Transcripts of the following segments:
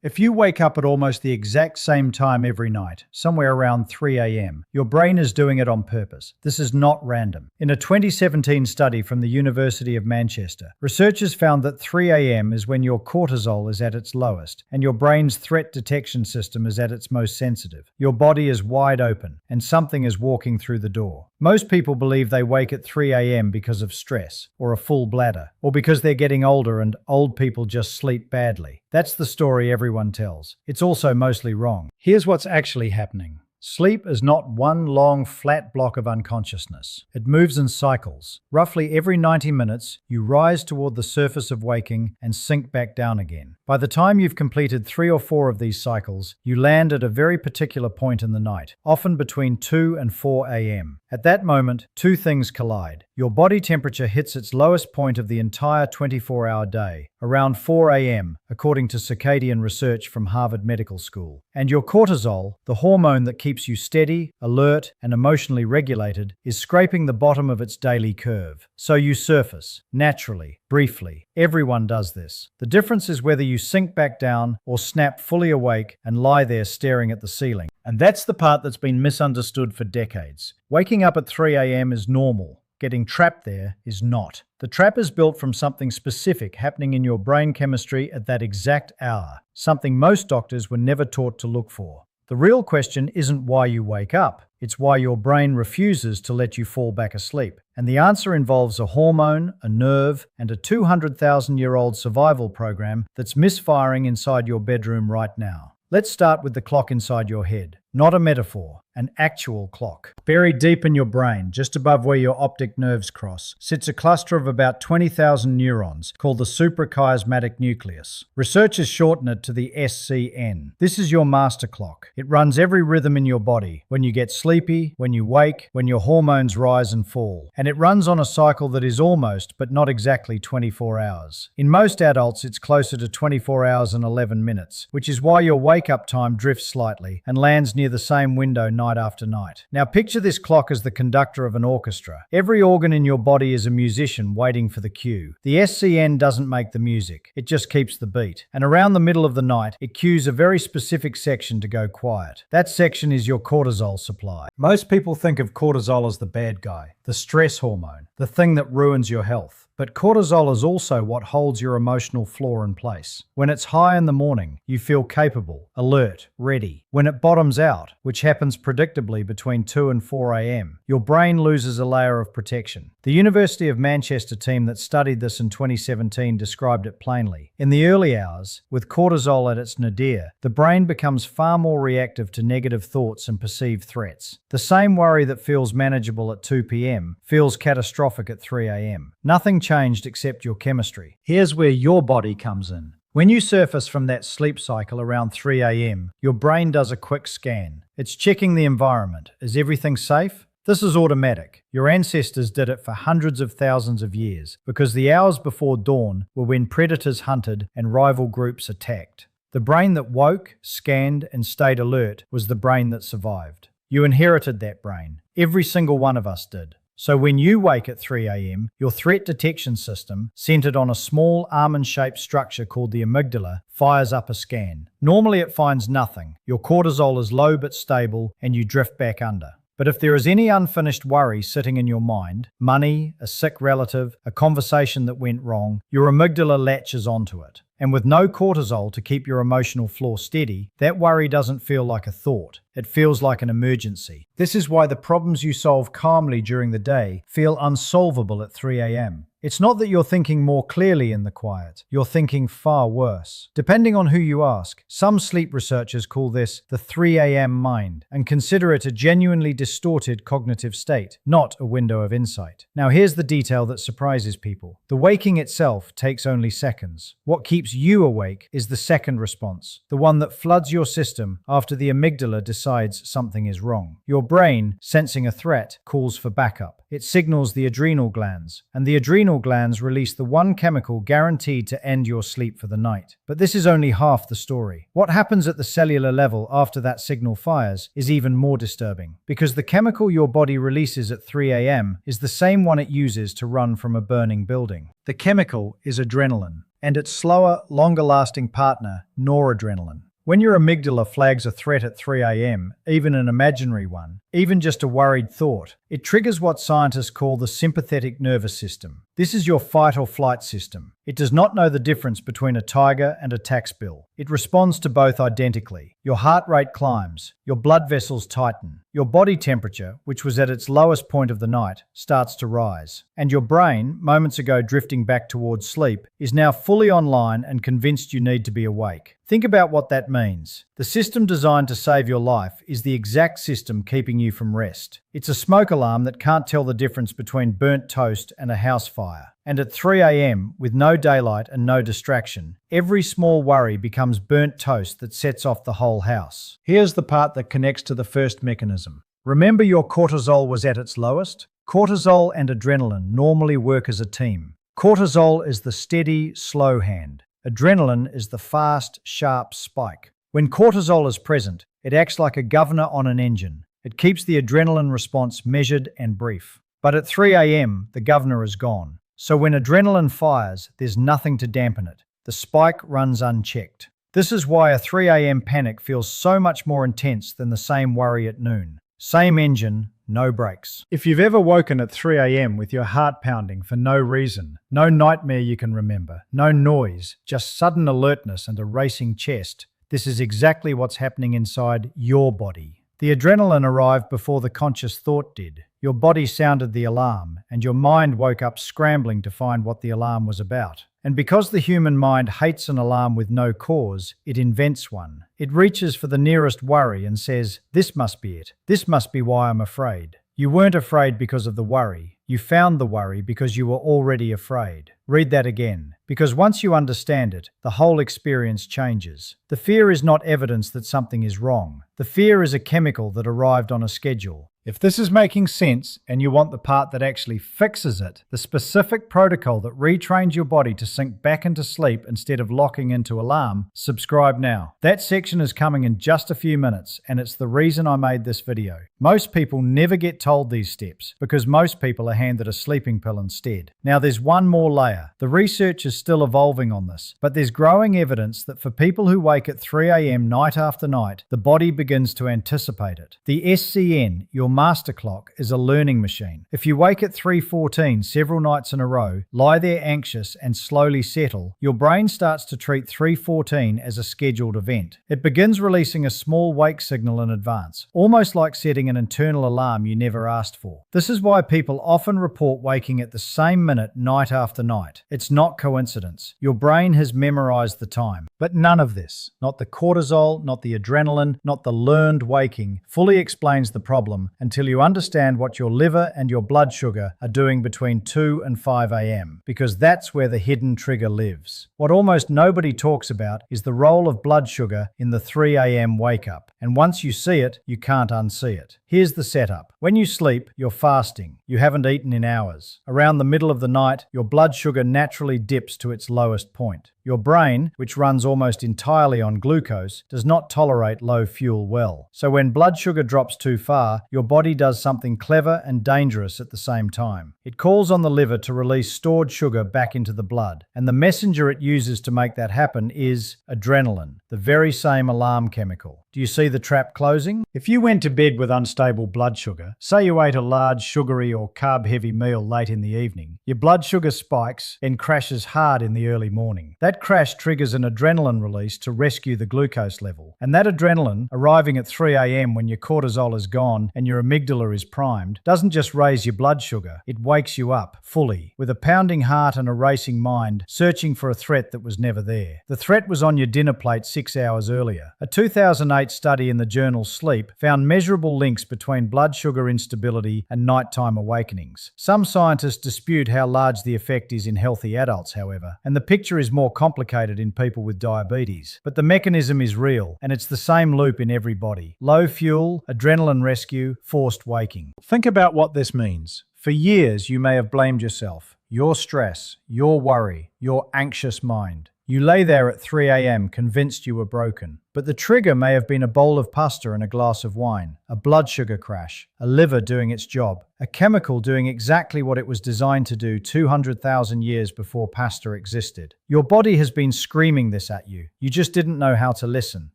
If you wake up at almost the exact same time every night, somewhere around 3 a.m., your brain is doing it on purpose. This is not random. In a 2017 study from the University of Manchester, researchers found that 3 a.m. is when your cortisol is at its lowest and your brain's threat detection system is at its most sensitive. Your body is wide open and something is walking through the door. Most people believe they wake at 3 a.m. because of stress, or a full bladder, or because they're getting older and old people just sleep badly. That's the story everyone tells. It's also mostly wrong. Here's what's actually happening. Sleep is not one long, flat block of unconsciousness. It moves in cycles. Roughly every 90 minutes, you rise toward the surface of waking and sink back down again. By the time you've completed 3 or 4 of these cycles, you land at a very particular point in the night, often between 2 and 4 a.m. At that moment, two things collide. Your body temperature hits its lowest point of the entire 24-hour day, around 4 a.m., according to circadian research from Harvard Medical School. And your cortisol, the hormone that keeps you steady, alert, and emotionally regulated, is scraping the bottom of its daily curve. So you surface, naturally, briefly. Everyone does this. The difference is whether you sink back down or snap fully awake and lie there staring at the ceiling. And that's the part that's been misunderstood for decades. Waking up at 3 a.m. is normal. Getting trapped there is not. The trap is built from something specific happening in your brain chemistry at that exact hour, something most doctors were never taught to look for. The real question isn't why you wake up, it's why your brain refuses to let you fall back asleep. And the answer involves a hormone, a nerve, and a 200,000-year-old survival program that's misfiring inside your bedroom right now. Let's start with the clock inside your head. Not a metaphor, an actual clock. Buried deep in your brain, just above where your optic nerves cross, sits a cluster of about 20,000 neurons called the suprachiasmatic nucleus. Researchers shorten it to the SCN. This is your master clock. It runs every rhythm in your body, when you get sleepy, when you wake, when your hormones rise and fall. And it runs on a cycle that is almost, but not exactly 24 hours. In most adults, it's closer to 24 hours and 11 minutes, which is why your wake-up time drifts slightly and lands near the same window night after night. Now picture this clock as the conductor of an orchestra. Every organ in your body is a musician waiting for the cue. The SCN doesn't make the music, it just keeps the beat. And around the middle of the night, it cues a very specific section to go quiet. That section is your cortisol supply. Most people think of cortisol as the bad guy, the stress hormone, the thing that ruins your health. But cortisol is also what holds your emotional floor in place. When it's high in the morning, you feel capable, alert, ready. When it bottoms out, which happens predictably between 2 and 4 a.m., your brain loses a layer of protection. The University of Manchester team that studied this in 2017 described it plainly. In the early hours, with cortisol at its nadir, the brain becomes far more reactive to negative thoughts and perceived threats. The same worry that feels manageable at 2 p.m. feels catastrophic at 3 a.m. Nothing changed except your chemistry. Here's where your body comes in. When you surface from that sleep cycle around 3 a.m., your brain does a quick scan. It's checking the environment. Is everything safe? This is automatic. Your ancestors did it for hundreds of thousands of years because the hours before dawn were when predators hunted and rival groups attacked. The brain that woke, scanned, and stayed alert was the brain that survived. You inherited that brain. Every single one of us did. So when you wake at 3 a.m., your threat detection system, centered on a small almond-shaped structure called the amygdala, fires up a scan. Normally it finds nothing. Your cortisol is low but stable, and you drift back under. But if there is any unfinished worry sitting in your mind, money, a sick relative, a conversation that went wrong, your amygdala latches onto it. And with no cortisol to keep your emotional floor steady, that worry doesn't feel like a thought. It feels like an emergency. This is why the problems you solve calmly during the day feel unsolvable at 3 a.m. It's not that you're thinking more clearly in the quiet, you're thinking far worse. Depending on who you ask, some sleep researchers call this the 3 a.m. mind and consider it a genuinely distorted cognitive state, not a window of insight. Now here's the detail that surprises people. The waking itself takes only seconds. What keeps you awake is the second response, the one that floods your system after the amygdala decides something is wrong. Your brain, sensing a threat, calls for backup. It signals the adrenal glands, and the adrenal glands release the one chemical guaranteed to end your sleep for the night. But this is only half the story. What happens at the cellular level after that signal fires is even more disturbing, because the chemical your body releases at 3 a.m. is the same one it uses to run from a burning building. The chemical is adrenaline. and its slower, longer-lasting partner, noradrenaline. When your amygdala flags a threat at 3 a.m., even an imaginary one, even just a worried thought, it triggers what scientists call the sympathetic nervous system. This is your fight or flight system. It does not know the difference between a tiger and a tax bill. It responds to both identically. Your heart rate climbs, your blood vessels tighten, your body temperature, which was at its lowest point of the night, starts to rise. And your brain, moments ago drifting back towards sleep, is now fully online and convinced you need to be awake. Think about what that means. The system designed to save your life is the exact system keeping you from rest. It's a smoke alarm that can't tell the difference between burnt toast and a house fire. And at 3 a.m., with no daylight and no distraction, every small worry becomes burnt toast that sets off the whole house. Here's the part that connects to the first mechanism. Remember your cortisol was at its lowest? Cortisol and adrenaline normally work as a team. Cortisol is the steady, slow hand. Adrenaline is the fast, sharp spike. When cortisol is present, it acts like a governor on an engine. It keeps the adrenaline response measured and brief. But at 3 a.m., the governor is gone. So when adrenaline fires, there's nothing to dampen it. The spike runs unchecked. This is why a 3 a.m. panic feels so much more intense than the same worry at noon. Same engine, no brakes. If you've ever woken at 3 a.m. with your heart pounding for no reason, no nightmare you can remember, no noise, just sudden alertness and a racing chest, this is exactly what's happening inside your body. The adrenaline arrived before the conscious thought did. Your body sounded the alarm, and your mind woke up scrambling to find what the alarm was about. And because the human mind hates an alarm with no cause, it invents one. It reaches for the nearest worry and says, "This must be it. This must be why I'm afraid." You weren't afraid because of the worry. You found the worry because you were already afraid. Read that again. Because once you understand it, the whole experience changes. The fear is not evidence that something is wrong. The fear is a chemical that arrived on a schedule. If this is making sense and you want the part that actually fixes it, the specific protocol that retrains your body to sink back into sleep instead of locking into alarm, subscribe now. That section is coming in just a few minutes, and it's the reason I made this video. Most people never get told these steps because most people are handed a sleeping pill instead. Now there's one more layer. The research is still evolving on this, but there's growing evidence that for people who wake at 3 a.m. night after night, the body begins to anticipate it. The SCN, your master clock, is a learning machine. If you wake at 3:14 several nights in a row, lie there anxious and slowly settle, your brain starts to treat 3:14 as a scheduled event. It begins releasing a small wake signal in advance, almost like setting an internal alarm you never asked for. This is why people often report waking at the same minute night after night. It's not coincidence. Your brain has memorized the time. But none of this, not the cortisol, not the adrenaline, not the learned waking, fully explains the problem until you understand what your liver and your blood sugar are doing between 2 and 5 a.m., because that's where the hidden trigger lives. What almost nobody talks about is the role of blood sugar in the 3 a.m. wake up. And once you see it, you can't unsee it. Here's the setup. When you sleep, you're fasting. You haven't eaten in hours. Around the middle of the night, your blood sugar naturally dips to its lowest point. Your brain, which runs almost entirely on glucose, does not tolerate low fuel well. So when blood sugar drops too far, your body does something clever and dangerous at the same time. It calls on the liver to release stored sugar back into the blood. And the messenger it uses to make that happen is adrenaline, the very same alarm chemical. Do you see the trap closing? If you went to bed with unstable blood sugar, say you ate a large sugary or carb-heavy meal late in the evening, your blood sugar spikes and crashes hard in the early morning. That crash triggers an adrenaline release to rescue the glucose level. And that adrenaline, arriving at 3 a.m. when your cortisol is gone and your amygdala is primed, doesn't just raise your blood sugar, it wakes you up fully, with a pounding heart and a racing mind, searching for a threat that was never there. The threat was on your dinner plate 6 hours earlier. A 2008 study in the journal Sleep found measurable links between blood sugar instability and nighttime awakenings. Some scientists dispute how large the effect is in healthy adults, however, and the picture is more complicated in people with diabetes. But the mechanism is real, and it's the same loop in every body. Low fuel, adrenaline rescue, forced waking. Think about what this means. For years, you may have blamed yourself, your stress, your worry, your anxious mind. You lay there at 3 a.m. convinced you were broken. But the trigger may have been a bowl of pasta and a glass of wine, a blood sugar crash, a liver doing its job, a chemical doing exactly what it was designed to do 200,000 years before pasta existed. Your body has been screaming this at you. You just didn't know how to listen.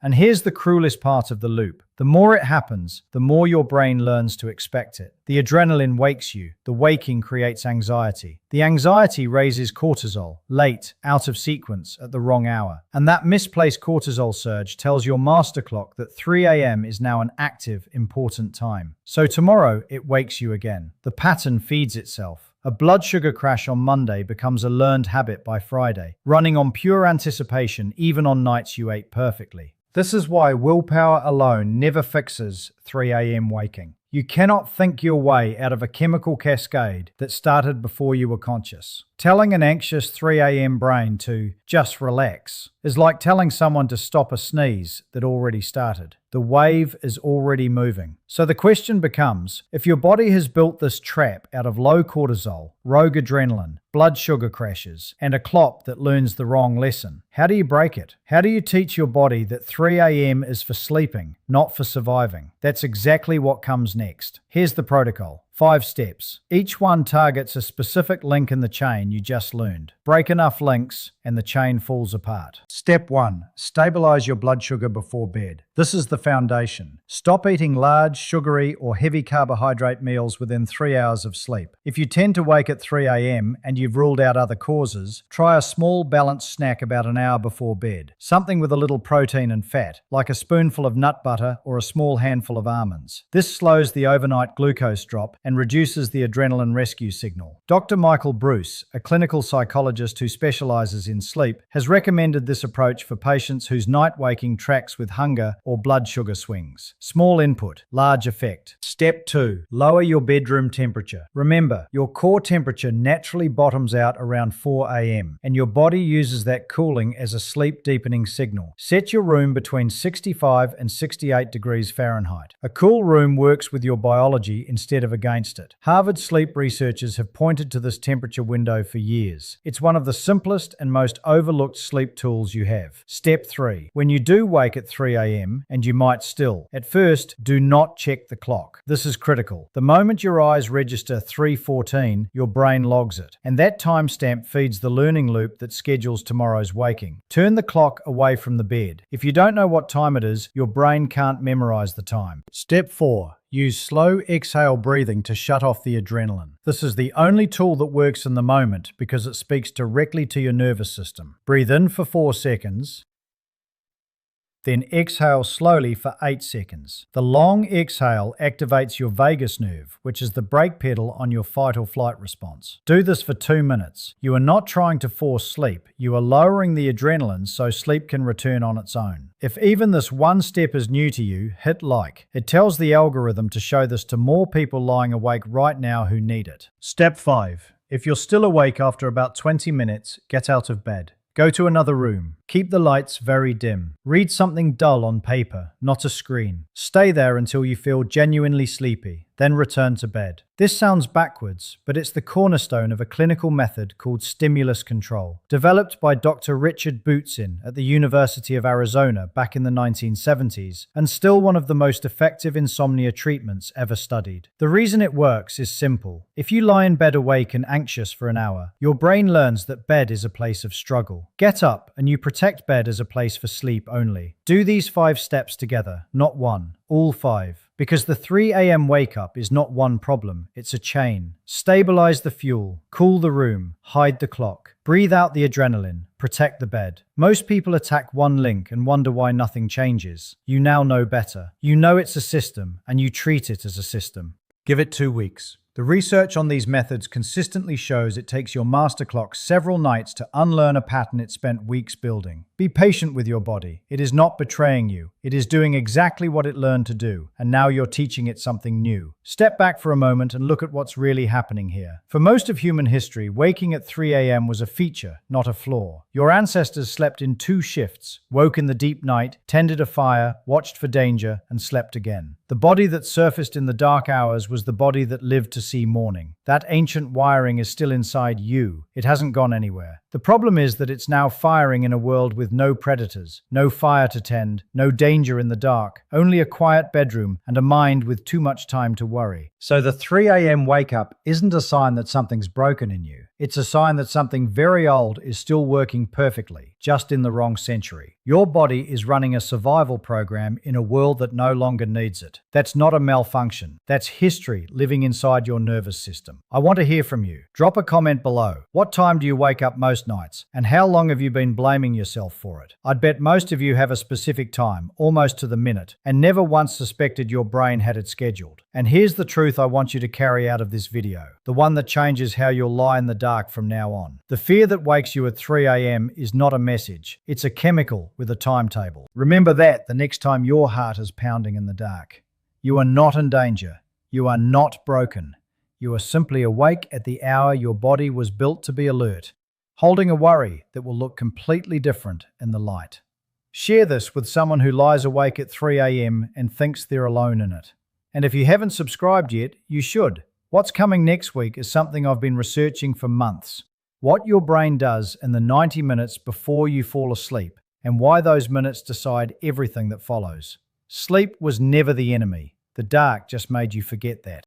And here's the cruelest part of the loop. The more it happens, the more your brain learns to expect it. The adrenaline wakes you. The waking creates anxiety. The anxiety raises cortisol, late, out of sequence, at the wrong hour. And that misplaced cortisol surge tells your master clock that 3 a.m. is now an active, important time. So tomorrow, it wakes you again. The pattern feeds itself. A blood sugar crash on Monday becomes a learned habit by Friday, running on pure anticipation even on nights you ate perfectly. This is why willpower alone never fixes 3 a.m. waking. You cannot think your way out of a chemical cascade that started before you were conscious. Telling an anxious 3 a.m. brain to just relax is like telling someone to stop a sneeze that already started. The wave is already moving. So the question becomes, if your body has built this trap out of low cortisol, rogue adrenaline, blood sugar crashes, and a clock that learns the wrong lesson, how do you break it? How do you teach your body that 3 a.m. is for sleeping, not for surviving? That's exactly what comes next. Here's the protocol. 5 steps. Each one targets a specific link in the chain you just learned. Break enough links and the chain falls apart. Step 1. Stabilize your blood sugar before bed. This is the foundation. Stop eating large, sugary, or heavy carbohydrate meals within 3 hours of sleep. If you tend to wake at 3 a.m. and you've ruled out other causes, try a small balanced snack about an hour before bed. Something with a little protein and fat, like a spoonful of nut butter or a small handful of almonds. This slows the overnight glucose drop and reduces the adrenaline rescue signal. Dr. Michael Bruce, a clinical psychologist who specializes in sleep, has recommended this approach for patients whose night waking tracks with hunger or blood sugar swings. Small input, large effect. Step 2. Lower your bedroom temperature. Remember, your core temperature naturally bottoms out around 4 a.m. and your body uses that cooling as a sleep deepening signal. Set your room between 65 and 68 degrees Fahrenheit. A cool room works with your biology instead of against it. Harvard sleep researchers have pointed to this temperature window for years. It's one of the simplest and most overlooked sleep tools you have. Step 3. When you do wake at 3 a.m., and you might still, at first, do not check the clock. This is critical. The moment your eyes register 3:14, your brain logs it, and that timestamp feeds the learning loop that schedules tomorrow's waking. Turn the clock away from the bed. If you don't know what time it is, your brain can't memorize the time. Step 4. Use slow exhale breathing to shut off the adrenaline. This is the only tool that works in the moment because it speaks directly to your nervous system. Breathe in for 4 seconds. Then exhale slowly for 8 seconds. The long exhale activates your vagus nerve, which is the brake pedal on your fight or flight response. Do this for 2 minutes. You are not trying to force sleep. You are lowering the adrenaline so sleep can return on its own. If even this one step is new to you, hit like. It tells the algorithm to show this to more people lying awake right now who need it. Step 5. If you're still awake after about 20 minutes, get out of bed. Go to another room. Keep the lights very dim. Read something dull on paper, not a screen. Stay there until you feel genuinely sleepy, then return to bed. This sounds backwards, but it's the cornerstone of a clinical method called stimulus control, developed by Dr. Richard Bootzin at the University of Arizona back in the 1970s, and still one of the most effective insomnia treatments ever studied. The reason it works is simple. If you lie in bed awake and anxious for an hour, your brain learns that bed is a place of struggle. Get up and you protect bed as a place for sleep only. Do these 5 steps together, not one, all 5. Because the 3 a.m. wake up is not one problem, it's a chain. Stabilize the fuel, cool the room, hide the clock, breathe out the adrenaline, protect the bed. Most people attack one link and wonder why nothing changes. You now know better. You know it's a system, and you treat it as a system. Give it 2 weeks. The research on these methods consistently shows it takes your master clock several nights to unlearn a pattern it spent weeks building. Be patient with your body. It is not betraying you. It is doing exactly what it learned to do, and now you're teaching it something new. Step back for a moment and look at what's really happening here. For most of human history, waking at 3 a.m. was a feature, not a flaw. Your ancestors slept in 2 shifts, woke in the deep night, tended a fire, watched for danger, and slept again. The body that surfaced in the dark hours was the body that lived to see morning. That ancient wiring is still inside you. It hasn't gone anywhere. The problem is that it's now firing in a world with no predators, no fire to tend, no danger in the dark, only a quiet bedroom and a mind with too much time to worry. So the 3 a.m. wake up isn't a sign that something's broken in you. It's a sign that something very old is still working perfectly, just in the wrong century. Your body is running a survival program in a world that no longer needs it. That's not a malfunction. That's history living inside your nervous system. I want to hear from you. Drop a comment below. What time do you wake up most nights? And how long have you been blaming yourself for it? I'd bet most of you have a specific time, almost to the minute, and never once suspected your brain had it scheduled. And here's the truth I want you to carry out of this video, the one that changes how you'll lie in the dark from now on. The fear that wakes you at 3 a.m. is not a message. It's a chemical with a timetable. Remember that the next time your heart is pounding in the dark. You are not in danger. You are not broken. You are simply awake at the hour your body was built to be alert, holding a worry that will look completely different in the light. Share this with someone who lies awake at 3 a.m. and thinks they're alone in it. And if you haven't subscribed yet, you should. What's coming next week is something I've been researching for months. What your brain does in the 90 minutes before you fall asleep, and why those minutes decide everything that follows. Sleep was never the enemy. The dark just made you forget that.